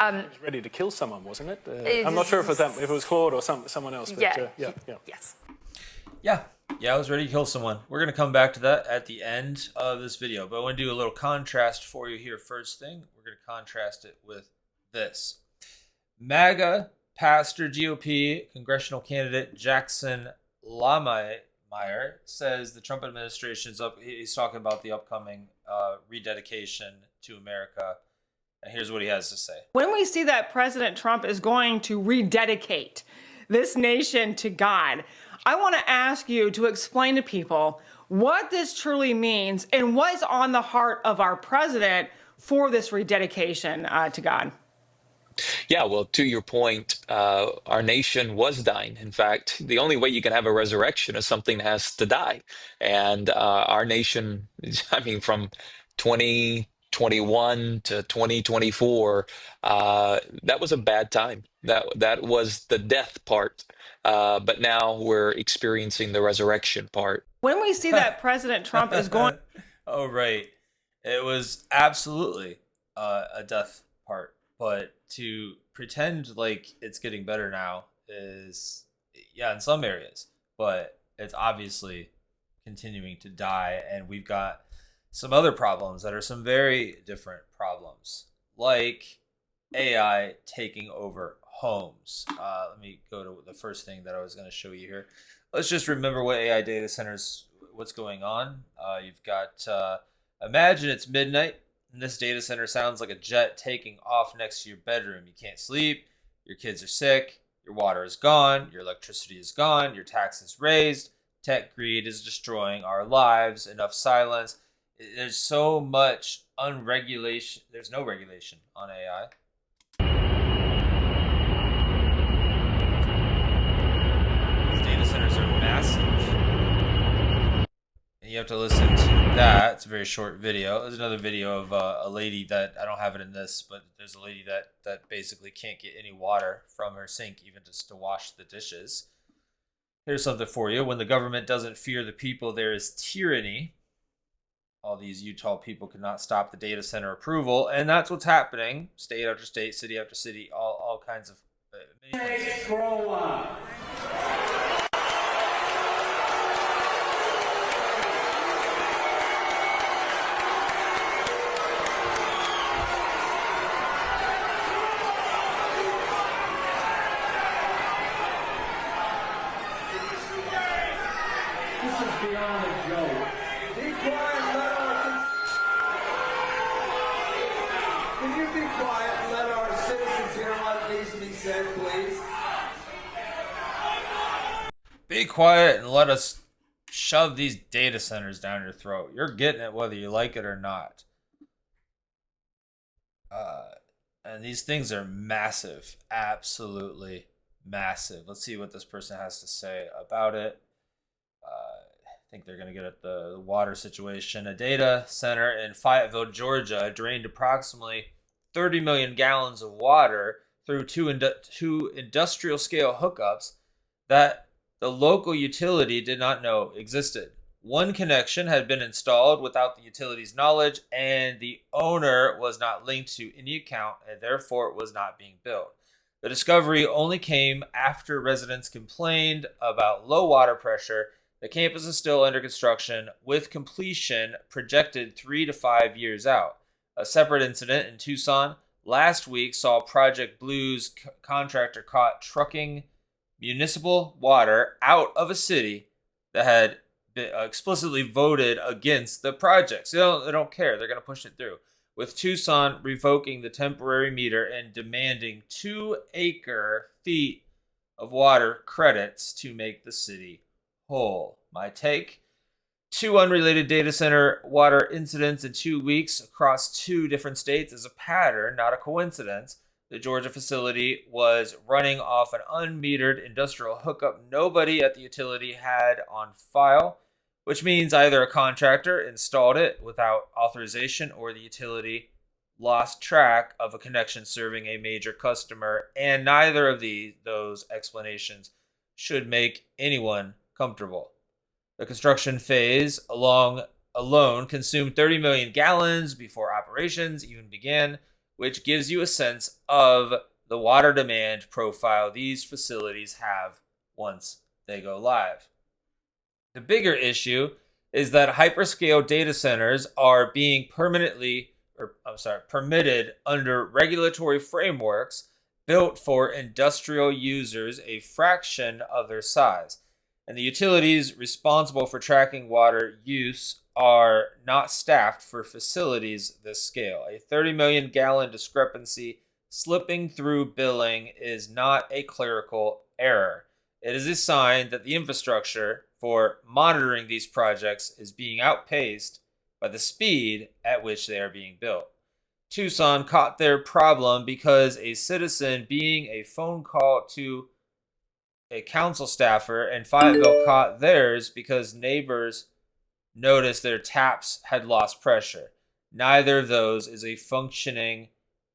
He was ready to kill someone, wasn't it? I'm not sure if it was Claude or someone else. But, Yes. Yeah, I was ready to kill someone. We're going to come back to that at the end of this video, but I want to do a little contrast for you here. First thing, we're going to contrast it with this. MAGA pastor GOP congressional candidate Jackson Lahmeyer says the Trump administration's up. He's talking about the upcoming rededication to America. And here's what he has to say. When we see that President Trump is going to rededicate this nation to God, I want to ask you to explain to people what this truly means and what's on the heart of our president for this rededication to God. Yeah, well, to your point, our nation was dying. In fact, the only way you can have a resurrection is something has to die. And our nation, I mean, from 2021 to 2024, that was a bad time. That was the death part. But now we're experiencing the resurrection part. When we see that President Trump is going... Oh, right. It was absolutely a death part. But to pretend like it's getting better now is, in some areas, but it's obviously continuing to die. And we've got some other problems that are some very different problems, like AI taking over homes. Let me go to the first thing that I was going to show you here. Let's just remember what AI data centers, what's going on. You've got, imagine it's midnight. And this data center sounds like a jet taking off next to your bedroom. You can't sleep. Your kids are sick. Your water is gone. Your electricity is gone. Your taxes raised. Tech greed is destroying our lives. Enough silence. There's so much unregulation. There's no regulation on AI. These data centers are massive. You have to listen to that. It's a very short video. There's another video of a lady that, I don't have it in this, but there's a lady that basically can't get any water from her sink, even just to wash the dishes. Here's something for you. When the government doesn't fear the people, there is tyranny. All these Utah people could not stop the data center approval, and that's what's happening. State after state, city after city, all kinds of... Beyond a joke. Be quiet, Can you be quiet and let our citizens hear what needs to be said, please? Be quiet and let us shove these data centers down your throat. You're getting it whether you like it or not. And these things are massive. Absolutely massive. Let's see what this person has to say about it. I think they're going to get at the water situation. A data center in Fayetteville, Georgia, drained approximately 30 million gallons of water through two industrial-scale hookups that the local utility did not know existed. One connection had been installed without the utility's knowledge, and the owner was not linked to any account, and therefore it was not being built. The discovery only came after residents complained about low water pressure. The campus is still under construction, with completion projected 3 to 5 years out. A separate incident in Tucson last week saw Project Blue's contractor caught trucking municipal water out of a city that had been explicitly voted against the project. So they don't care. They're going to push it through. With Tucson revoking the temporary meter and demanding 2 acre-feet of water credits to make the city whole. My take: 2 unrelated data center water incidents in 2 weeks across 2 different states is a pattern, not a coincidence. The Georgia facility was running off an unmetered industrial hookup nobody at the utility had on file, which means either a contractor installed it without authorization or the utility lost track of a connection serving a major customer, and neither of those explanations should make anyone comfortable. The construction phase alone consumed 30 million gallons before operations even began, which gives you a sense of the water demand profile these facilities have once they go live. The bigger issue is that hyperscale data centers are being permitted under regulatory frameworks built for industrial users a fraction of their size. And the utilities responsible for tracking water use are not staffed for facilities this scale. A 30 million gallon discrepancy slipping through billing is not a clerical error. It is a sign that the infrastructure for monitoring these projects is being outpaced by the speed at which they are being built. Tucson caught their problem because a citizen being a phone call to a council staffer, and Fayetteville caught theirs because neighbors noticed their taps had lost pressure. Neither of those is a functioning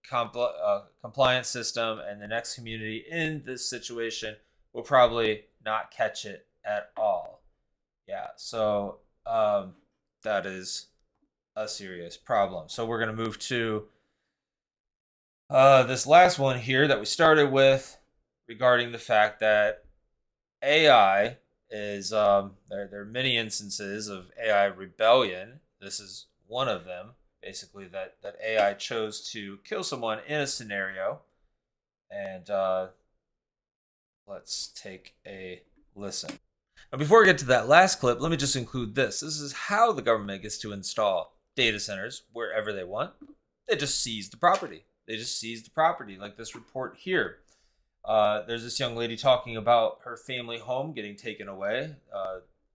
compliance system, and the next community in this situation will probably not catch it at all. Yeah, so that is a serious problem. So we're going to move to this last one here that we started with regarding the fact that AI is, there are many instances of AI rebellion. This is one of them, basically, that AI chose to kill someone in a scenario. And let's take a listen. Now, before we get to that last clip, let me just include this. This is how the government gets to install data centers wherever they want. They just seize the property. Like this report here. There's this young lady talking about her family home getting taken away.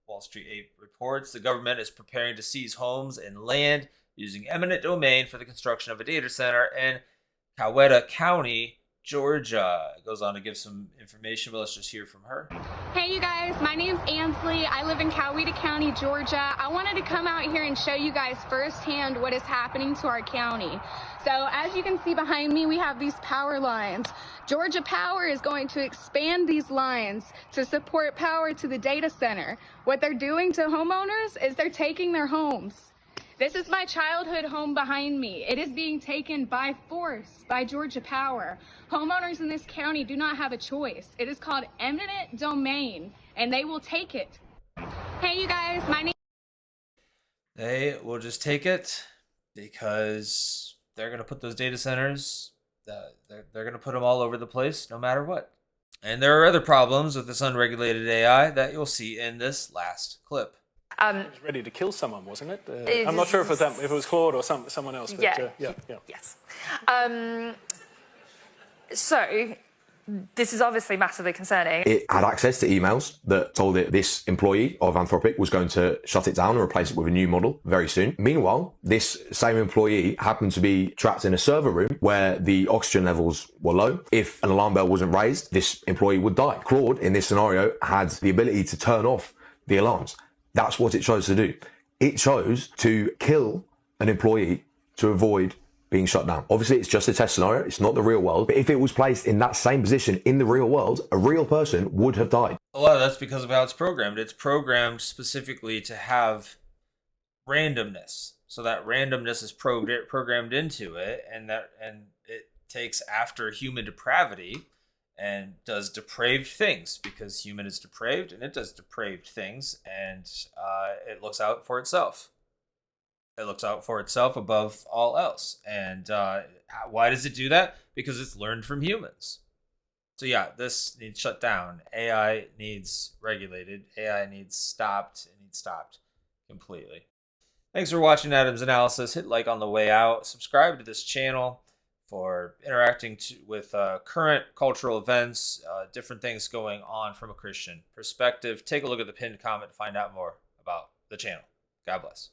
Wall Street 8 reports the government is preparing to seize homes and land using eminent domain for the construction of a data center in Coweta County, Georgia. It goes on to give some information, but let's just hear from her. Hey you guys, my name's Ansley. I live in Coweta County, Georgia. I wanted to come out here and show you guys firsthand what is happening to our county. So as you can see behind me, we have these power lines. Georgia Power is going to expand these lines to support power to the data center. What they're doing to homeowners is they're taking their homes. This is my childhood home behind me. It is being taken by force by Georgia Power. Homeowners in this county do not have a choice. It is called eminent domain, and they will take it. Hey, you guys, my name... They will just take it because they're going to put those data centers, they're going to put them all over the place no matter what. And there are other problems with this unregulated AI that you'll see in this last clip. It was ready to kill someone, wasn't it? I'm not sure if it was Claude or someone else. But, yeah. Yes. So this is obviously massively concerning. It had access to emails that told it this employee of Anthropic was going to shut it down and replace it with a new model very soon. Meanwhile, this same employee happened to be trapped in a server room where the oxygen levels were low. If an alarm bell wasn't raised, this employee would die. Claude, in this scenario, had the ability to turn off the alarms. That's what it chose to do. It chose to kill an employee to avoid being shut down. Obviously, it's just a test scenario. It's not the real world. But if it was placed in that same position in the real world, a real person would have died. A lot of that's because of how it's programmed. It's programmed specifically to have randomness. So that randomness is programmed into it, and it takes after human depravity and does depraved things because human is depraved and it does depraved things, and it looks out for itself. It looks out for itself above all else. And why does it do that? Because it's learned from humans. So yeah, this needs shut down. AI needs regulated. AI needs stopped. It needs stopped completely. Thanks for watching Adam's Analysis. Hit like on the way out. Subscribe to this channel for interacting with current cultural events, different things going on from a Christian perspective. Take a look at the pinned comment to find out more about the channel. God bless.